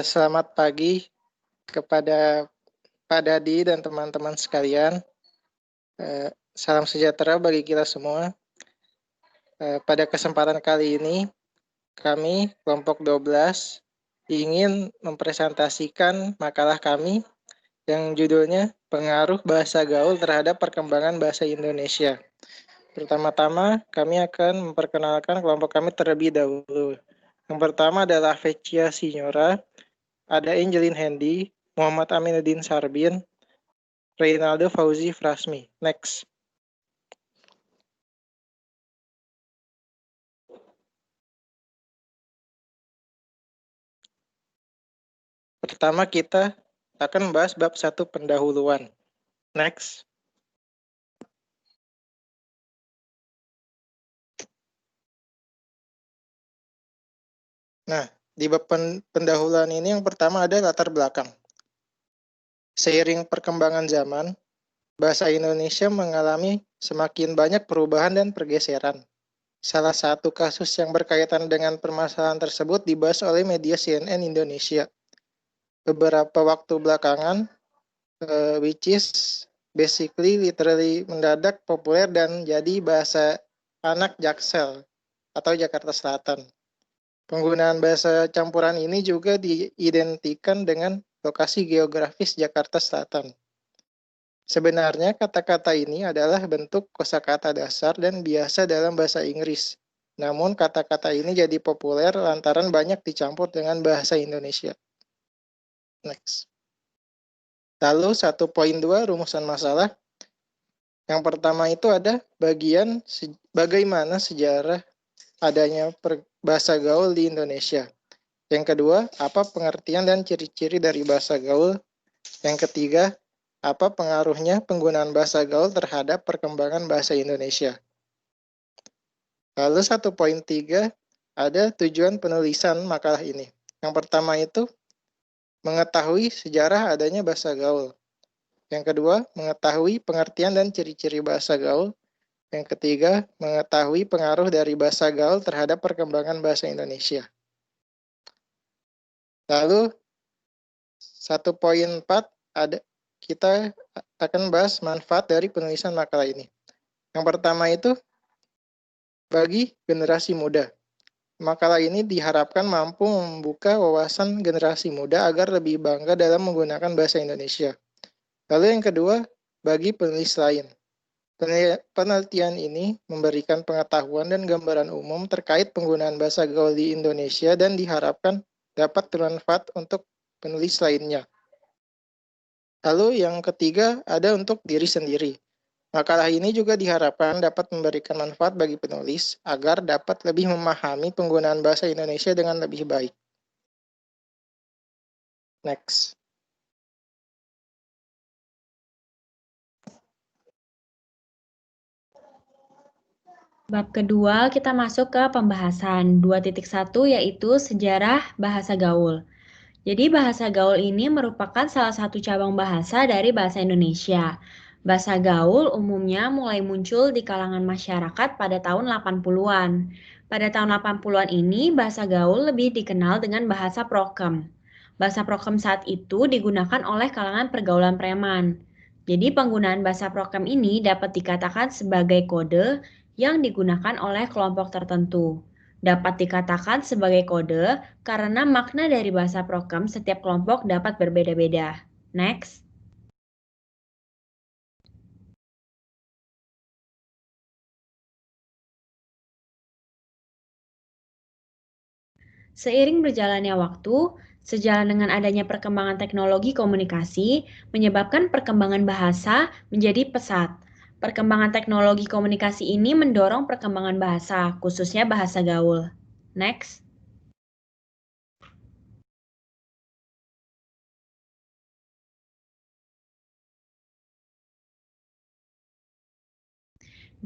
Selamat pagi kepada Pak Dadi dan teman-teman sekalian. Salam sejahtera bagi kita semua. Pada kesempatan kali ini, kami, kelompok 12, ingin mempresentasikan makalah kami yang judulnya Pengaruh Bahasa Gaul Terhadap Perkembangan Bahasa Indonesia. Pertama-tama, kami akan memperkenalkan kelompok kami terlebih dahulu. Yang pertama adalah Vecia Signora, ada Angelin Handy, Muhammad Aminuddin Sarbin, Reynaldo Fauzi Frasmi. Next. Pertama kita akan membahas bab 1 pendahuluan. Next. Nah, di bab pendahuluan ini yang pertama ada latar belakang. Seiring perkembangan zaman, bahasa Indonesia mengalami semakin banyak perubahan dan pergeseran. Salah satu kasus yang berkaitan dengan permasalahan tersebut dibahas oleh media CNN Indonesia beberapa waktu belakangan, which is basically literally mendadak populer dan jadi bahasa anak Jaksel atau Jakarta Selatan. Penggunaan bahasa campuran ini juga diidentikan dengan lokasi geografis Jakarta Selatan. Sebenarnya kata-kata ini adalah bentuk kosakata dasar dan biasa dalam bahasa Inggris. Namun kata-kata ini jadi populer lantaran banyak dicampur dengan bahasa Indonesia. Next. Lalu 1.2 rumusan masalah. Yang pertama itu ada bagian bagaimana sejarah adanya bahasa gaul di Indonesia. Yang kedua, apa pengertian dan ciri-ciri dari bahasa gaul. Yang ketiga, apa pengaruhnya penggunaan bahasa gaul terhadap perkembangan bahasa Indonesia. Lalu 1.3 ada tujuan penulisan makalah ini. Yang pertama itu mengetahui sejarah adanya bahasa gaul. Yang kedua, mengetahui pengertian dan ciri-ciri bahasa gaul. Yang ketiga, mengetahui pengaruh dari bahasa gaul terhadap perkembangan bahasa Indonesia. Lalu 1.4 ada kita akan bahas manfaat dari penulisan makalah ini. Yang pertama itu bagi generasi muda. Makalah ini diharapkan mampu membuka wawasan generasi muda agar lebih bangga dalam menggunakan bahasa Indonesia. Lalu yang kedua, bagi penulis lain. Penelitian ini memberikan pengetahuan dan gambaran umum terkait penggunaan bahasa gaul di Indonesia dan diharapkan dapat bermanfaat untuk penulis lainnya. Lalu yang ketiga ada untuk diri sendiri. Makalah ini juga diharapkan dapat memberikan manfaat bagi penulis agar dapat lebih memahami penggunaan bahasa Indonesia dengan lebih baik. Next. Bab kedua kita masuk ke pembahasan 2.1 yaitu sejarah bahasa gaul. Jadi bahasa gaul ini merupakan salah satu cabang bahasa dari bahasa Indonesia. Bahasa gaul umumnya mulai muncul di kalangan masyarakat pada tahun 80-an. Pada tahun 80-an ini bahasa gaul lebih dikenal dengan bahasa prokem. Bahasa prokem saat itu digunakan oleh kalangan pergaulan preman. Jadi penggunaan bahasa prokem ini dapat dikatakan sebagai kode yang digunakan oleh kelompok tertentu. Dapat dikatakan sebagai kode karena makna dari bahasa prokem setiap kelompok dapat berbeda-beda. Next. Seiring berjalannya waktu, sejalan dengan adanya perkembangan teknologi komunikasi, menyebabkan perkembangan bahasa menjadi pesat. Perkembangan teknologi komunikasi ini mendorong perkembangan bahasa, khususnya bahasa gaul. Next.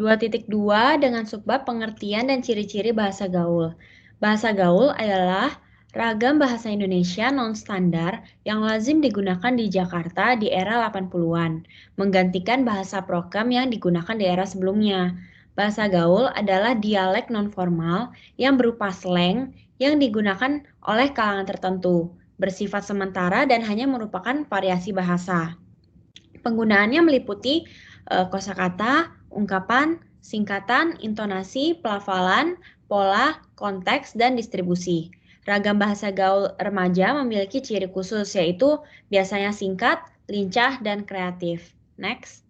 (2.2) dengan subbab pengertian dan ciri-ciri bahasa gaul. Bahasa gaul adalah ragam bahasa Indonesia non-standar yang lazim digunakan di Jakarta di era 80-an, menggantikan bahasa prokem yang digunakan di era sebelumnya. Bahasa gaul adalah dialek non-formal yang berupa slang yang digunakan oleh kalangan tertentu. bersifat sementara dan hanya merupakan variasi bahasa. Penggunaannya meliputi kosakata, ungkapan, singkatan, intonasi, pelafalan, pola, konteks, dan distribusi. Ragam bahasa gaul remaja memiliki ciri khusus, yaitu biasanya singkat, lincah, dan kreatif. Next.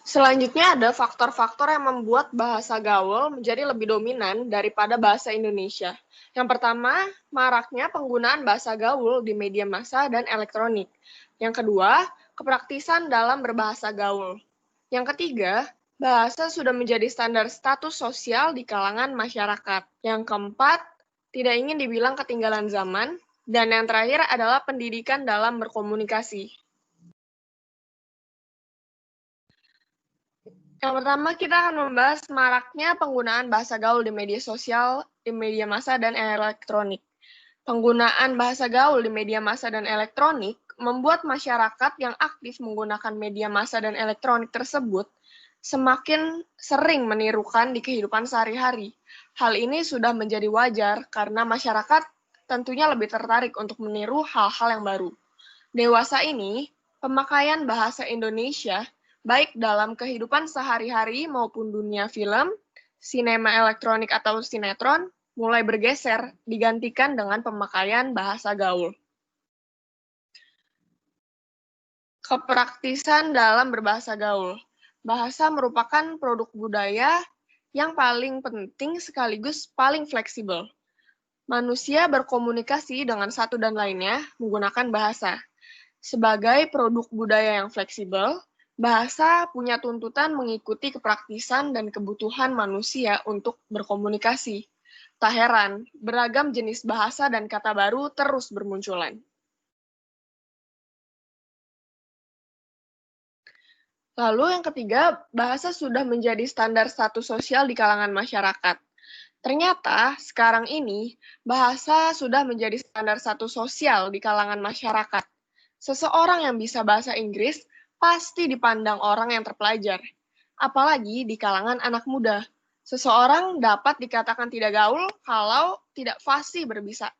Selanjutnya ada faktor-faktor yang membuat bahasa gaul menjadi lebih dominan daripada bahasa Indonesia. Yang pertama, maraknya penggunaan bahasa gaul di media massa dan elektronik. Yang kedua, kepraktisan dalam berbahasa gaul. Yang ketiga, bahasa sudah menjadi standar status sosial di kalangan masyarakat. Yang keempat, tidak ingin dibilang ketinggalan zaman. Dan yang terakhir adalah pendidikan dalam berkomunikasi. Yang pertama, kita akan membahas maraknya penggunaan bahasa gaul di media sosial, di media massa, dan elektronik. Penggunaan bahasa gaul di media massa dan elektronik membuat masyarakat yang aktif menggunakan media massa dan elektronik tersebut semakin sering menirukan di kehidupan sehari-hari. Hal ini sudah menjadi wajar karena masyarakat tentunya lebih tertarik untuk meniru hal-hal yang baru. Dewasa ini, pemakaian bahasa Indonesia baik dalam kehidupan sehari-hari maupun dunia film, sinema elektronik atau sinetron, mulai bergeser, digantikan dengan pemakaian bahasa gaul. Kepraktisan dalam berbahasa gaul. Bahasa merupakan produk budaya yang paling penting sekaligus paling fleksibel. Manusia berkomunikasi dengan satu dan lainnya menggunakan bahasa. Sebagai produk budaya yang fleksibel, bahasa punya tuntutan mengikuti kepraktisan dan kebutuhan manusia untuk berkomunikasi. Tak heran, beragam jenis bahasa dan kata baru terus bermunculan. Lalu yang ketiga, bahasa sudah menjadi standar status sosial di kalangan masyarakat. Ternyata, sekarang ini, bahasa sudah menjadi standar status sosial di kalangan masyarakat. Seseorang yang bisa bahasa Inggris pasti dipandang orang yang terpelajar, apalagi di kalangan anak muda. Seseorang dapat dikatakan tidak gaul kalau tidak fasih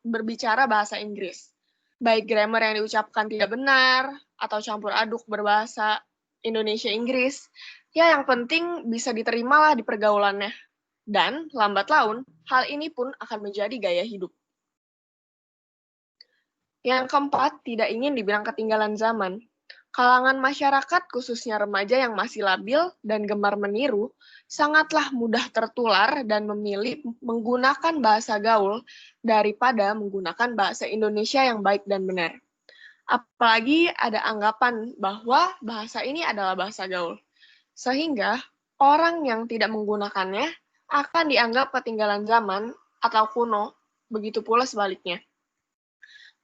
berbicara bahasa Inggris. Baik grammar yang diucapkan tidak benar, atau campur aduk berbahasa Indonesia-Inggris, ya yang penting bisa diterimalah di pergaulannya. Dan lambat laun, hal ini pun akan menjadi gaya hidup. Yang keempat, tidak ingin dibilang ketinggalan zaman. Kalangan masyarakat, khususnya remaja yang masih labil dan gemar meniru, sangatlah mudah tertular dan memilih menggunakan bahasa gaul daripada menggunakan bahasa Indonesia yang baik dan benar. Apalagi ada anggapan bahwa bahasa ini adalah bahasa gaul. Sehingga orang yang tidak menggunakannya akan dianggap ketinggalan zaman atau kuno, begitu pula sebaliknya.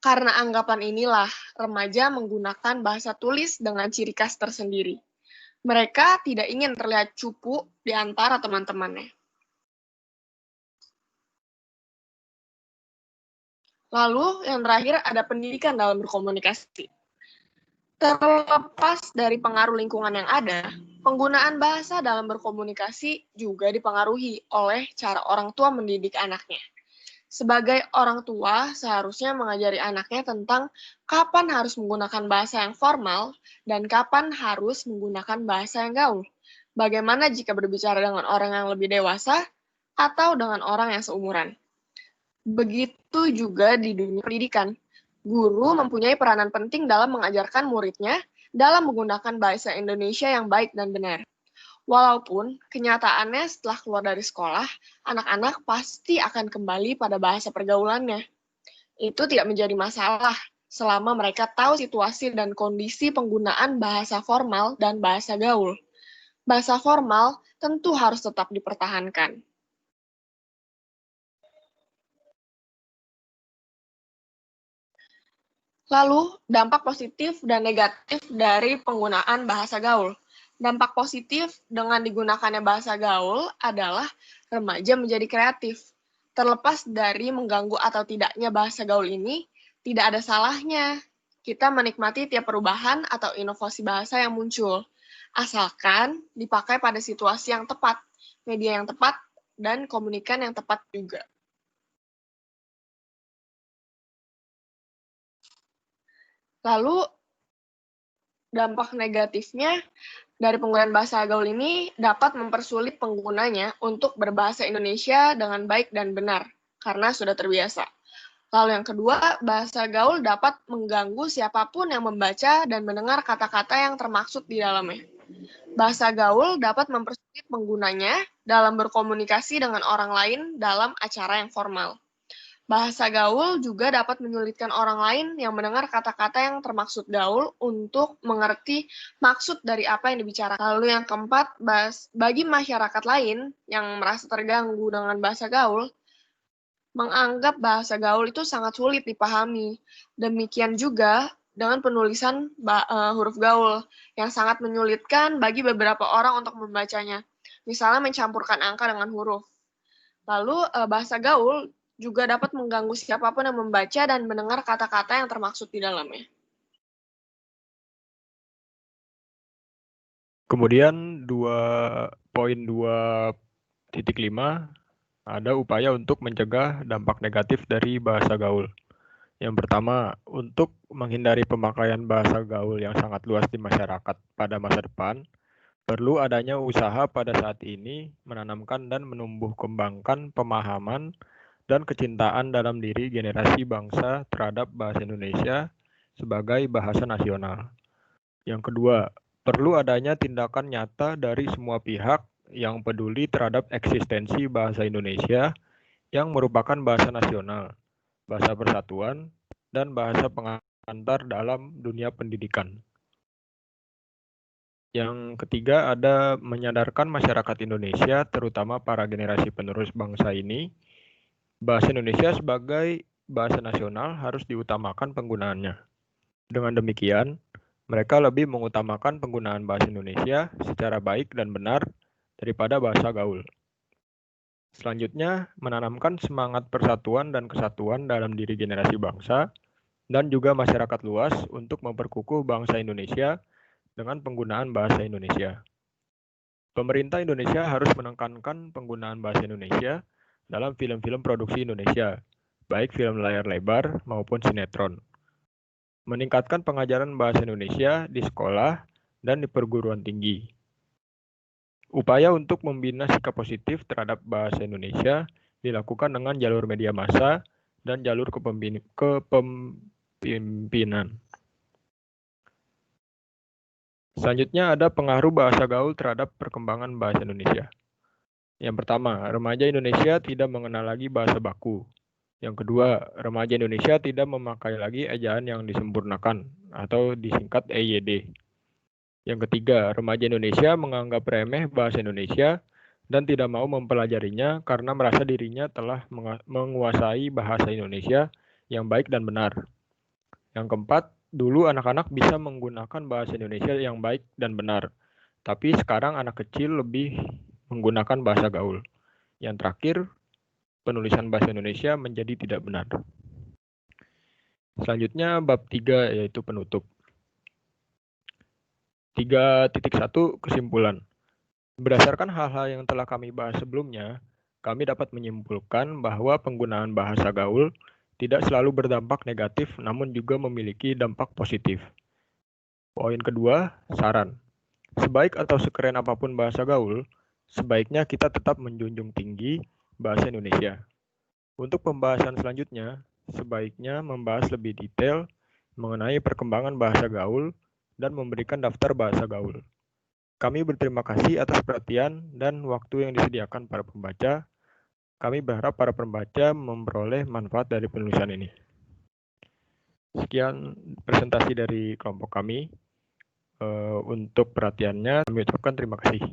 Karena anggapan inilah, remaja menggunakan bahasa tulis dengan ciri khas tersendiri. Mereka tidak ingin terlihat cupu di antara teman-temannya. Lalu, yang terakhir ada pendidikan dalam berkomunikasi. Terlepas dari pengaruh lingkungan yang ada, penggunaan bahasa dalam berkomunikasi juga dipengaruhi oleh cara orang tua mendidik anaknya. Sebagai orang tua, seharusnya mengajari anaknya tentang kapan harus menggunakan bahasa yang formal dan kapan harus menggunakan bahasa yang gaul. Bagaimana jika berbicara dengan orang yang lebih dewasa atau dengan orang yang seumuran. Begitu juga di dunia pendidikan. Guru mempunyai peranan penting dalam mengajarkan muridnya dalam menggunakan bahasa Indonesia yang baik dan benar. Walaupun kenyataannya setelah keluar dari sekolah, anak-anak pasti akan kembali pada bahasa pergaulannya. Itu tidak menjadi masalah selama mereka tahu situasi dan kondisi penggunaan bahasa formal dan bahasa gaul. Bahasa formal tentu harus tetap dipertahankan. Lalu, dampak positif dan negatif dari penggunaan bahasa gaul. Dampak positif dengan digunakannya bahasa gaul adalah remaja menjadi kreatif. Terlepas dari mengganggu atau tidaknya bahasa gaul ini, tidak ada salahnya kita menikmati tiap perubahan atau inovasi bahasa yang muncul. asalkan dipakai pada situasi yang tepat, media yang tepat, dan komunikan yang tepat juga. Lalu, dampak negatifnya dari penggunaan bahasa gaul ini dapat mempersulit penggunanya untuk berbahasa Indonesia dengan baik dan benar, karena sudah terbiasa. Lalu yang kedua, bahasa gaul dapat mengganggu siapapun yang membaca dan mendengar kata-kata yang termaksud di dalamnya. Bahasa gaul dapat mempersulit penggunanya dalam berkomunikasi dengan orang lain dalam acara yang formal. Bahasa gaul juga dapat menyulitkan orang lain yang mendengar kata-kata yang termaksud gaul untuk mengerti maksud dari apa yang dibicarakan. Lalu yang keempat, bagi masyarakat lain yang merasa terganggu dengan bahasa gaul, menganggap bahasa gaul itu sangat sulit dipahami. Demikian juga dengan penulisan huruf gaul yang sangat menyulitkan bagi beberapa orang untuk membacanya. Misalnya mencampurkan angka dengan huruf. Lalu bahasa gaul juga dapat mengganggu siapapun yang membaca dan mendengar kata-kata yang termaksud di dalamnya. Kemudian 2.2.5 ada upaya untuk mencegah dampak negatif dari bahasa gaul. Yang pertama, untuk menghindari pemakaian bahasa gaul yang sangat luas di masyarakat pada masa depan, perlu adanya usaha pada saat ini menanamkan dan menumbuh kembangkan pemahaman dan kecintaan dalam diri generasi bangsa terhadap bahasa Indonesia sebagai bahasa nasional. Yang kedua, perlu adanya tindakan nyata dari semua pihak yang peduli terhadap eksistensi bahasa Indonesia yang merupakan bahasa nasional, bahasa persatuan, dan bahasa pengantar dalam dunia pendidikan. Yang ketiga ada menyadarkan masyarakat Indonesia, terutama para generasi penerus bangsa ini, bahasa Indonesia sebagai bahasa nasional harus diutamakan penggunaannya. Dengan demikian, mereka lebih mengutamakan penggunaan bahasa Indonesia secara baik dan benar daripada bahasa gaul. Selanjutnya, menanamkan semangat persatuan dan kesatuan dalam diri generasi bangsa dan juga masyarakat luas untuk memperkukuh bangsa Indonesia dengan penggunaan bahasa Indonesia. Pemerintah Indonesia harus menekankan penggunaan bahasa Indonesia dalam film-film produksi Indonesia, baik film layar lebar maupun sinetron. Meningkatkan pengajaran bahasa Indonesia di sekolah dan di perguruan tinggi. Upaya untuk membina sikap positif terhadap bahasa Indonesia dilakukan dengan jalur media massa dan jalur kepemimpinan. Selanjutnya ada pengaruh bahasa gaul terhadap perkembangan bahasa Indonesia. Yang pertama, remaja Indonesia tidak mengenal lagi bahasa baku. Yang kedua, remaja Indonesia tidak memakai lagi ejaan yang disempurnakan atau disingkat EYD. Yang ketiga, remaja Indonesia menganggap remeh bahasa Indonesia dan tidak mau mempelajarinya karena merasa dirinya telah menguasai bahasa Indonesia yang baik dan benar. Yang keempat, dulu anak-anak bisa menggunakan bahasa Indonesia yang baik dan benar, tapi sekarang anak kecil lebih menggunakan bahasa gaul. Yang terakhir, penulisan bahasa Indonesia menjadi tidak benar. Selanjutnya bab 3 yaitu penutup. 3.1 kesimpulan. Berdasarkan hal-hal yang telah kami bahas sebelumnya, kami dapat menyimpulkan bahwa penggunaan bahasa gaul tidak selalu berdampak negatif namun juga memiliki dampak positif. Poin kedua, saran. Sebaik atau sekeren apapun bahasa gaul, sebaiknya kita tetap menjunjung tinggi bahasa Indonesia. Untuk pembahasan selanjutnya, sebaiknya membahas lebih detail mengenai perkembangan bahasa gaul dan memberikan daftar bahasa gaul. Kami berterima kasih atas perhatian dan waktu yang disediakan para pembaca. Kami berharap para pembaca memperoleh manfaat dari penulisan ini. Sekian presentasi dari kelompok kami. Untuk perhatiannya, kami ucapkan terima kasih.